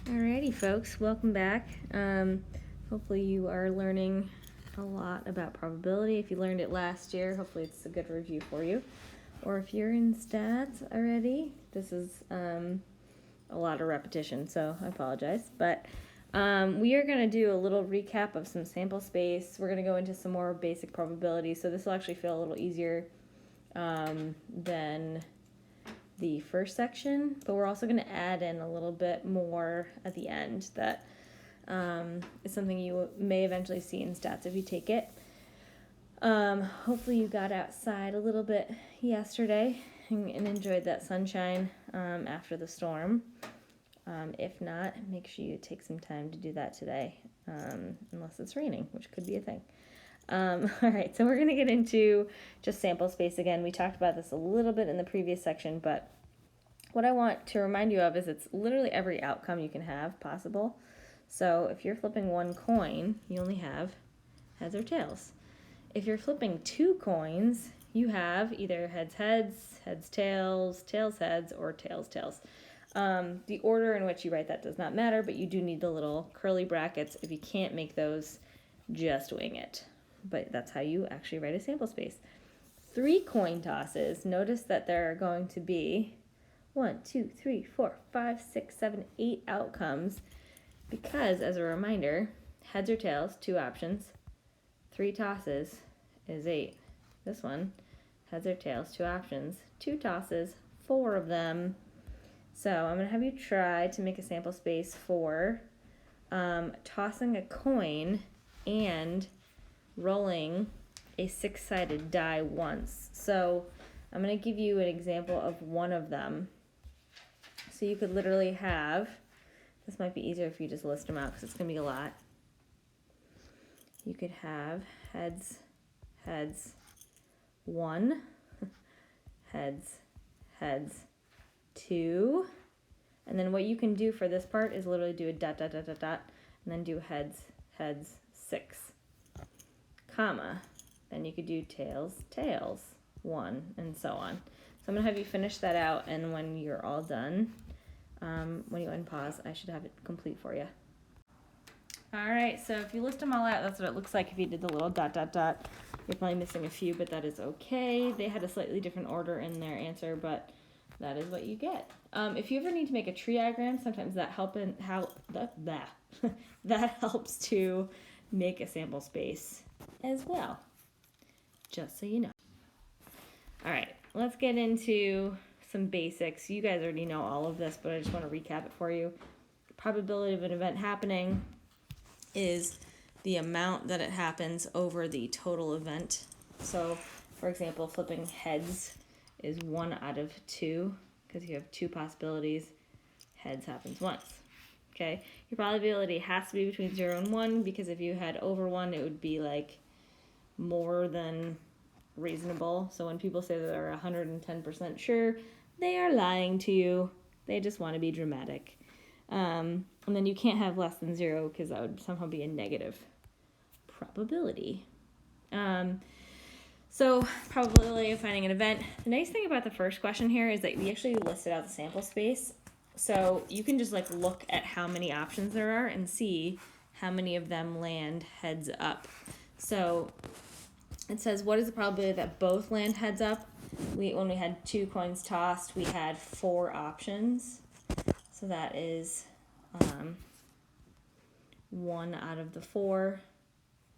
Alrighty, folks, welcome back. Hopefully you are learning a lot about probability. If you learned it last year, hopefully it's a good review for you. Or if you're in stats already, this is a lot of repetition, so I apologize. But we are going to do a little recap of some sample space. We're going to go into some more basic probability, so this will actually feel a little easier than the first section, but we're also going to add in a little bit more at the end that is something you may eventually see in stats if you take it. Hopefully you got outside a little bit yesterday and enjoyed that sunshine after the storm. If not, make sure you take some time to do that today, unless it's raining, which could be a thing. All right, so we're going to get into just sample space again. We talked about this a little bit in the previous section, but what I want to remind you of is it's literally every outcome you can have possible. So if you're flipping one coin, you only have heads or tails. If you're flipping two coins, you have either heads, heads, tails, tails, heads, or tails, tails. The order in which you write that does not matter, but you do need the little curly brackets. If you can't make those, just wing it. But that's how you actually write a sample space. 3 coin tosses, notice that there are going to be 1, 2, 3, 4, 5, 6, 7, 8 outcomes, because as a reminder, heads or tails, 2 options, 3 tosses is 8. This one, heads or tails, 2 options, 2 tosses, 4 of them. So I'm going to have you try to make a sample space for tossing a coin and rolling a 6-sided die once. So I'm going to give you an example of one of them. So you could literally have, this might be easier if you just list them out because it's going to be a lot. You could have heads, heads, 1, heads, heads, 2, and then what you can do for this part is literally do a dot, dot, dot, dot, dot, and then do heads, heads, 6, comma, then you could do tails, tails, 1, and so on. So I'm going to have you finish that out, and when you're all done, when you unpause, I should have it complete for you. Alright, so if you list them all out, that's what it looks like if you did the little dot, dot, dot. You're probably missing a few, but that is okay. They had a slightly different order in their answer, but that is what you get. If you ever need to make a tree diagram, sometimes that that helps to make a sample space as well, just so you know. All right, let's get into some basics. You guys already know all of this, but I just want to recap it for you. The probability of an event happening is the amount that it happens over the total event. So, for example, flipping heads is 1 out of 2, because you have 2 possibilities. Heads happens once. Okay, your probability has to be between 0 and 1, because if you had over 1, it would be like more than reasonable. So when people say that they're 110% sure, they are lying to you. They just want to be dramatic. And then you can't have less than 0, because that would somehow be a negative probability. So probability of finding an event. The nice thing about the first question here is that we actually listed out the sample space. So you can just like look at how many options there are and see how many of them land heads up. So it says, what is the probability that both land heads up? When we had 2 coins tossed, we had 4 options. So that is 1 out of the 4,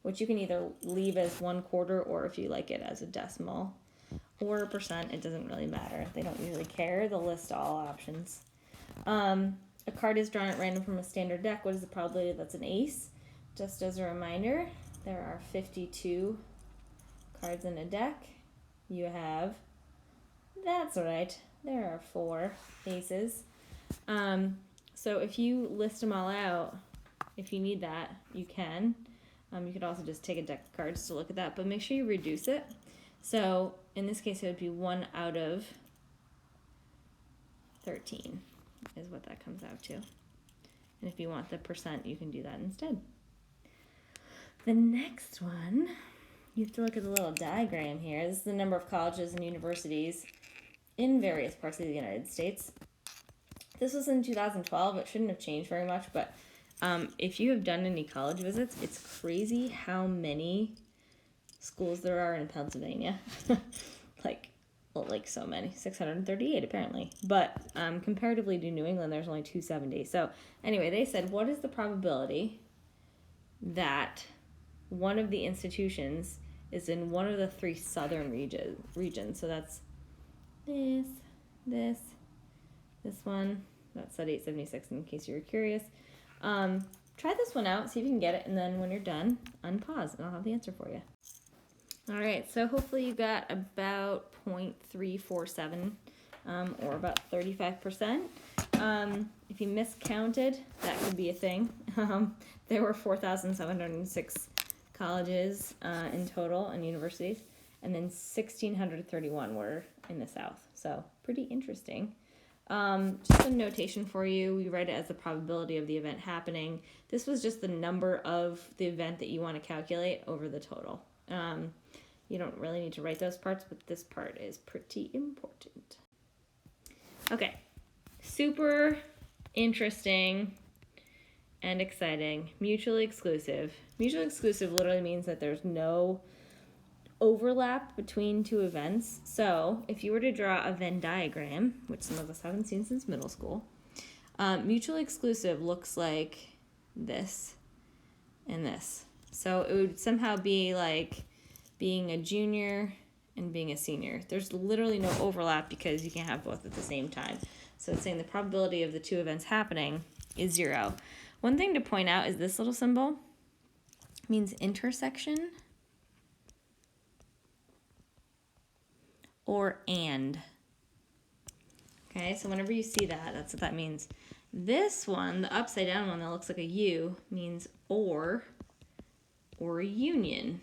which you can either leave as 1/4, or if you like it as a decimal or a percent, it doesn't really matter. They don't usually care. They'll list all options. A card is drawn at random from a standard deck. What is the probability that's an ace? Just as a reminder, there are 52 cards in a deck. You have, that's right, there are 4 aces. So if you list them all out, if you need that, you can. You could also just take a deck of cards to look at that, but make sure you reduce it. So in this case, it would be 1 out of 13 is what that comes out to. And if you want the percent, you can do that instead. The next one, you have to look at the little diagram here. This is the number of colleges and universities in various parts of the United States. This was in 2012. It shouldn't have changed very much, but if you have done any college visits, it's crazy how many schools there are in Pennsylvania. like so many, 638 apparently. But comparatively to New England, there's only 270. So anyway, they said, what is the probability that one of the institutions is in one of the 3 southern regions? So that's this one. That's at 876 in case you were curious. Try this one out, see if you can get it, and then when you're done, unpause, and I'll have the answer for you. All right, so hopefully you got about 0.347, or about 35%. If you miscounted, that could be a thing. There were 4,706 colleges in total and universities, and then 1,631 were in the South. So pretty interesting. Just a notation for you. We write it as the probability of the event happening. This was just the number of the event that you want to calculate over the total. You don't really need to write those parts, but this part is pretty important. Okay, super interesting and exciting. Mutually exclusive. Mutually exclusive literally means that there's no overlap between 2 events. So if you were to draw a Venn diagram, which some of us haven't seen since middle school, mutually exclusive looks like this and this. So it would somehow be like being a junior and being a senior. There's literally no overlap because you can't have both at the same time. So it's saying the probability of the 2 events happening is 0. One thing to point out is this little symbol means intersection or and. Okay, so whenever you see that, that's what that means. This one, the upside down one that looks like a U, means or a union.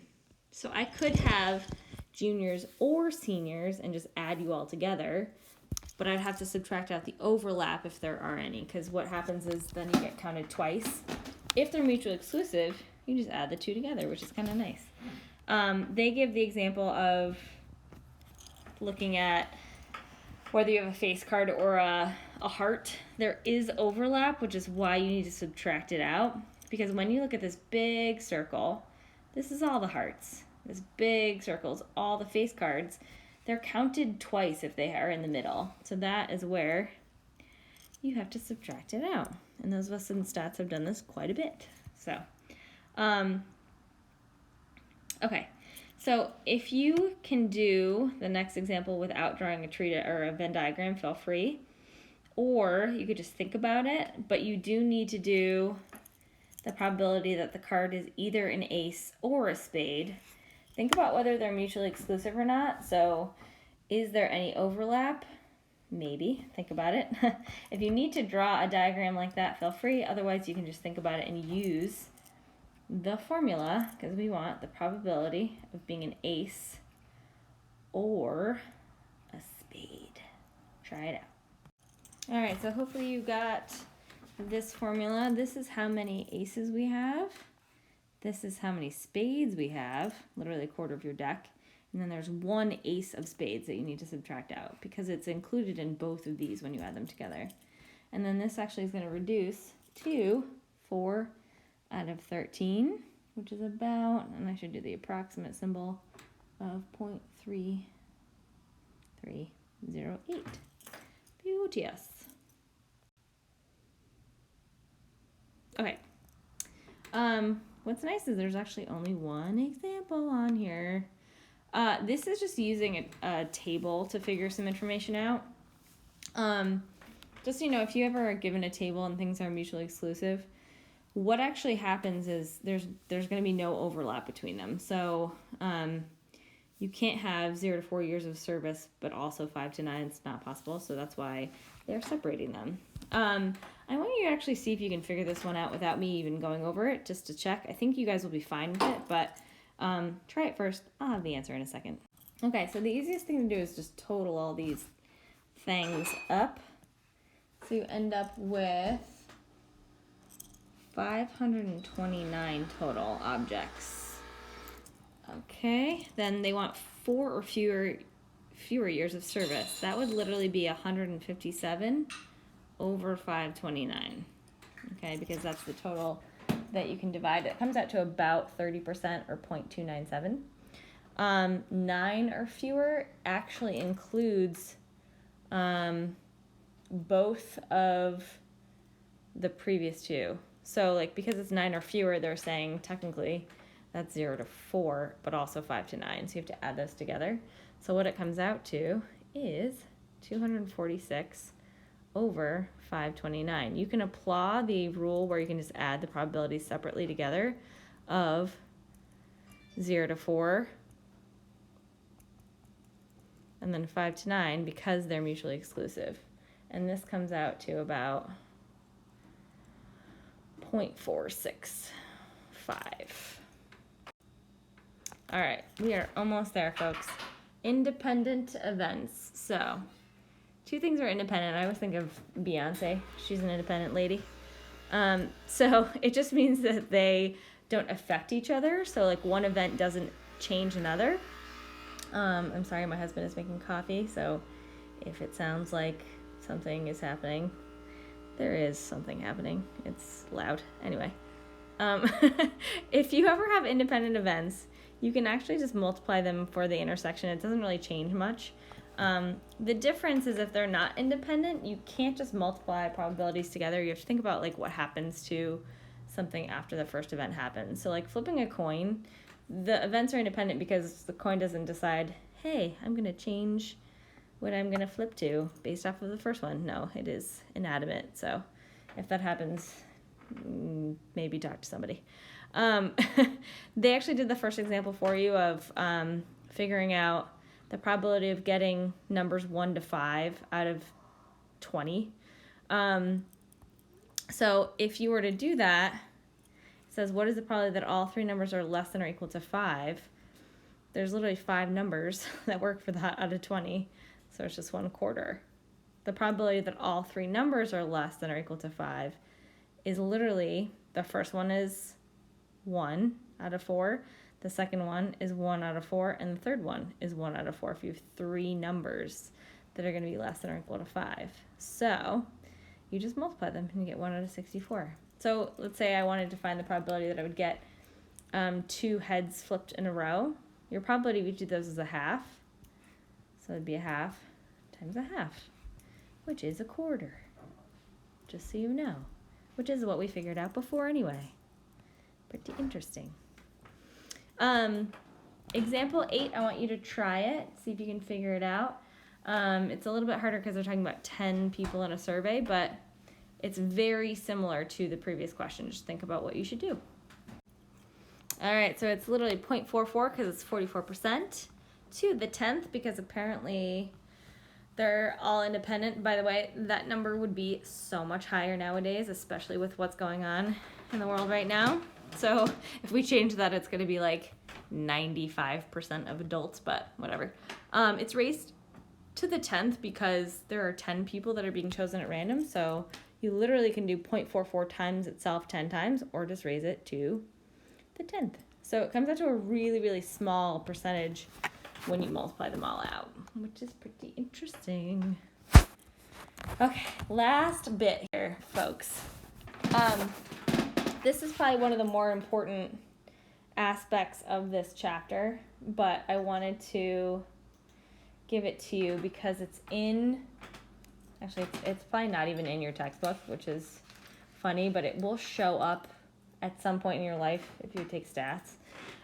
So I could have juniors or seniors and just add you all together, but I'd have to subtract out the overlap if there are any, because what happens is then you get counted twice. If they're mutually exclusive, you just add the 2 together, which is kind of nice. They give the example of looking at whether you have a face card or a heart. There is overlap, which is why you need to subtract it out, because when you look at this big circle, this is all the hearts. This big circle is all the face cards. They're counted twice if they are in the middle. So that is where you have to subtract it out. And those of us in stats have done this quite a bit. So, okay. So if you can do the next example without drawing a tree or a Venn diagram, feel free. Or you could just think about it, but you do need to do the probability that the card is either an ace or a spade. Think about whether they're mutually exclusive or not. So is there any overlap? Maybe. Think about it. If you need to draw a diagram like that, feel free. Otherwise, you can just think about it and use the formula, because we want the probability of being an ace or a spade. Try it out. All right, so hopefully you got this formula. This is how many aces we have. This is how many spades we have, literally a quarter of your deck. And then there's 1 ace of spades that you need to subtract out because it's included in both of these when you add them together. And then this actually is going to reduce to 4 out of 13, which is about, and I should do the approximate symbol of 0.3308. Beauteous. Okay. What's nice is there's actually only 1 example on here. This is just using a table to figure some information out. Just so you know, if you ever are given a table and things are mutually exclusive, what actually happens is there's going to be no overlap between them. So you can't have 0 to 4 years of service, but also 5 to 9. It's not possible. So that's why they're separating them. I want you to actually see if you can figure this one out without me even going over it, just to check. I think you guys will be fine with it, but try it first. I'll have the answer in a second. Okay, so the easiest thing to do is just total all these things up. So you end up with 529 total objects. Okay, then they want 4 or fewer years of service. That would literally be 157 over 529. Okay, because that's the total that you can divide. It comes out to about 30% or 0.297. 9 or fewer actually includes both of the previous two. So like because it's 9 or fewer, they're saying technically that's 0 to 4, but also 5 to 9. So you have to add those together. So what it comes out to is 246 over 529. You can apply the rule where you can just add the probabilities separately together of 0 to 4 and then 5 to 9 because they're mutually exclusive. And this comes out to about 0.465. All right, we are almost there, folks. Independent events. So, two things are independent. I always think of Beyonce. She's an independent lady. So it just means that they don't affect each other. So like one event doesn't change another. I'm sorry, my husband is making coffee. So if it sounds like something is happening, there is something happening. It's loud. Anyway, if you ever have independent events, you can actually just multiply them for the intersection. It doesn't really change much. The difference is if they're not independent, you can't just multiply probabilities together. You have to think about like what happens to something after the first event happens. So like flipping a coin, the events are independent because the coin doesn't decide, hey, I'm going to change what I'm going to flip to based off of the first one. No, it is inanimate. So if that happens, maybe talk to somebody. They actually did the first example for you of figuring out the probability of getting numbers 1 to 5 out of 20. So if you were to do that, it says, what is the probability that all three numbers are less than or equal to 5? There's literally 5 numbers that work for that out of 20, so it's just 1/4. The probability that all three numbers are less than or equal to 5 is literally, the first one is 1 out of 4, the second one is 1 out of 4, and the third one is 1 out of 4 if you have 3 numbers that are going to be less than or equal to 5. So you just multiply them and you get 1 out of 64. So let's say I wanted to find the probability that I would get 2 heads flipped in a row. Your probability of each of those is a half. So it'd be a half times a half, which is 1/4. Just so you know, which is what we figured out before anyway. Pretty interesting. Example 8, I want you to try it, see if you can figure it out. It's a little bit harder because they're talking about 10 people in a survey, but it's very similar to the previous question. Just think about what you should do. All right, so it's literally 0.44 because it's 44%, to the 10th because apparently they're all independent. By the way, that number would be so much higher nowadays, especially with what's going on in the world right now. So if we change that, it's going to be like 95% of adults, but whatever. It's raised to the 10th because there are 10 people that are being chosen at random. So you literally can do 0.44 times itself 10 times or just raise it to the 10th. So it comes out to a really, really small percentage when you multiply them all out, which is pretty interesting. Okay, last bit here, folks. This is probably one of the more important aspects of this chapter, but I wanted to give it to you because it's probably not even in your textbook, which is funny, but it will show up at some point in your life if you take stats.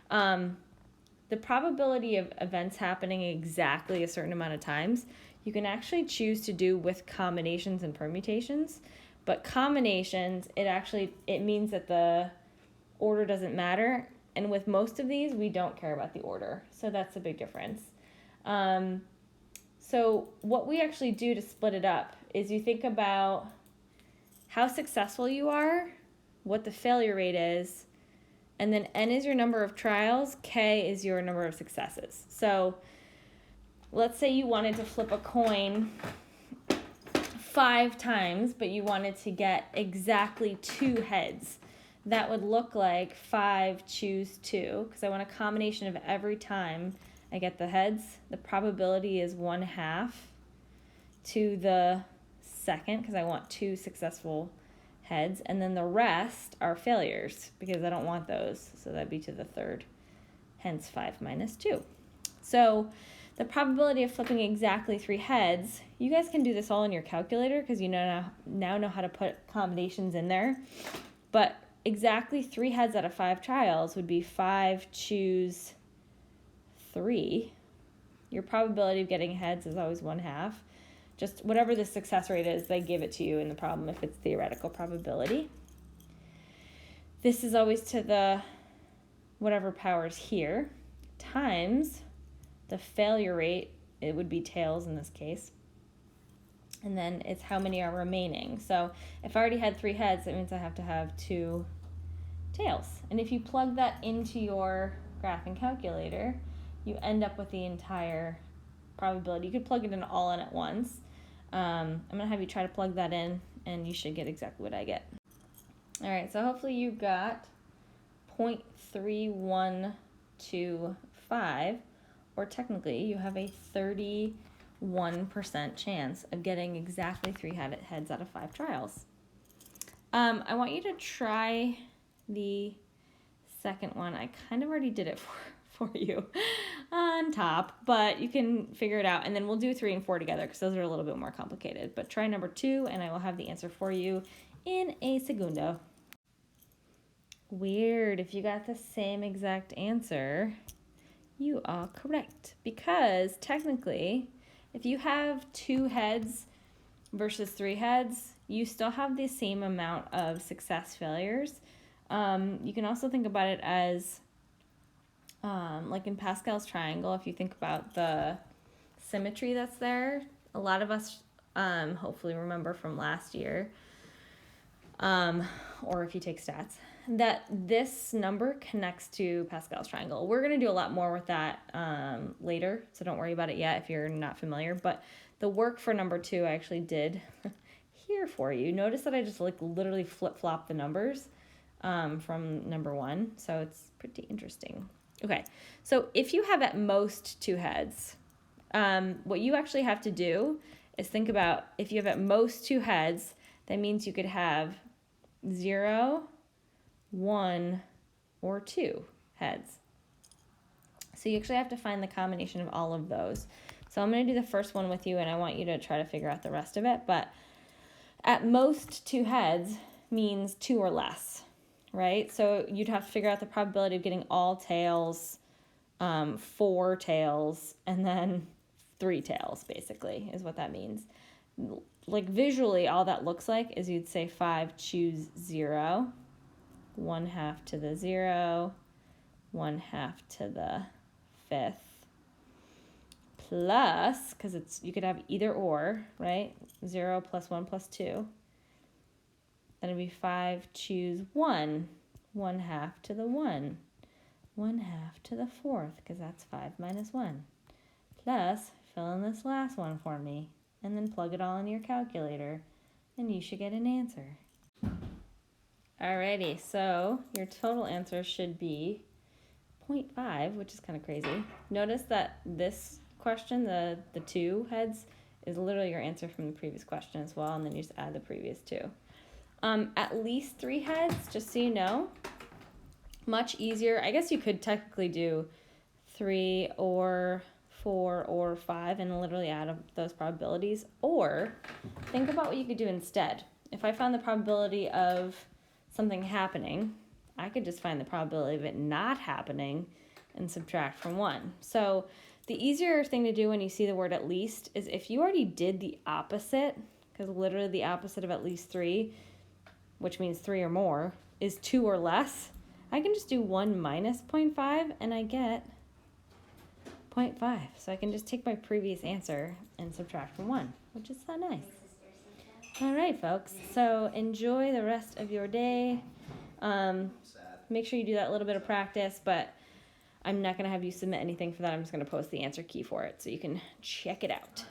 The probability of events happening exactly a certain amount of times, you can actually choose to do with combinations and permutations. But combinations, it means that the order doesn't matter. And with most of these, we don't care about the order. So that's a big difference. So what we actually do to split it up is you think about how successful you are, what the failure rate is, and then N is your number of trials, K is your number of successes. So let's say you wanted to flip a coin 5 times, but you wanted to get exactly 2 heads. That would look like 5 choose 2, because I want a combination of every time I get the heads. The probability is 1/2 to the second because I want 2 successful heads, and then the rest are failures because I don't want those, so that'd be to the third, hence 5 minus 2. So the probability of flipping exactly 3 heads, you guys can do this all in your calculator because you now know how to put combinations in there, but exactly 3 heads out of 5 trials would be 5 choose 3. Your probability of getting heads is always 1/2. Just whatever the success rate is, they give it to you in the problem if it's theoretical probability. This is always to the whatever power is here times the failure rate, it would be tails in this case. And then it's how many are remaining. So if I already had 3 heads, that means I have to have 2 tails. And if you plug that into your graphing calculator, you end up with the entire probability. You could plug it in all in at once. I'm going to have you try to plug that in, and you should get exactly what I get. All right, so hopefully you got 0.3125, or technically you have a 31% chance of getting exactly 3 heads out of 5 trials. I want you to try the second one. I kind of already did it for you on top, but you can figure it out, and then we'll do 3 and 4 together because those are a little bit more complicated. But try number 2, and I will have the answer for you in a segundo. Weird. If you got the same exact answer, you are correct, because technically if you have 2 heads versus 3 heads, you still have the same amount of success failures. You can also think about it as like in Pascal's triangle. If you think about the symmetry that's there, a lot of us hopefully remember from last year, or if you take stats, that this number connects to Pascal's triangle. We're going to do a lot more with that later, so don't worry about it yet if you're not familiar. But the work for number 2 I actually did here for you. Notice that I just like literally flip-flop the numbers from number 1, so it's pretty interesting. Okay, so if you have at most 2 heads, what you actually have to do is think about, if you have at most 2 heads, that means you could have 0, 1, or 2 heads. So you actually have to find the combination of all of those. So I'm going to do the first one with you, and I want you to try to figure out the rest of it. But at most 2 heads means 2 or less, right? So you'd have to figure out the probability of getting all tails, 4 tails, and then 3 tails, basically, is what that means. Like visually, all that looks like is you'd say 5 choose 0, 1/2 to the 0, 1/2 to the 5th, plus, because you could have either or, right? 0 plus 1 plus 2. Then it'd be 5 choose 1, 1/2 to the 1, 1/2 to the 4th, because that's 5 minus 1. Plus, fill in this last one for me, and then plug it all in your calculator, and you should get an answer. Alrighty, so your total answer should be 0.5, which is kind of crazy. Notice that this question, the 2 heads, is literally your answer from the previous question as well, and then you just add the previous 2. At least 3 heads, just so you know, much easier. I guess you could technically do 3 or 4 or 5 and literally add up those probabilities, or think about what you could do instead. If I found the probability of something happening, I could just find the probability of it not happening and subtract from 1. So the easier thing to do when you see the word at least is if you already did the opposite, because literally the opposite of at least 3, which means 3 or more, is 2 or less, I can just do 1 minus 0.5 and I get 0.5. So I can just take my previous answer and subtract from 1, which is so nice. All right, folks, so enjoy the rest of your day. Make sure you do that little bit of practice, but I'm not going to have you submit anything for that. I'm just going to post the answer key for it so you can check it out.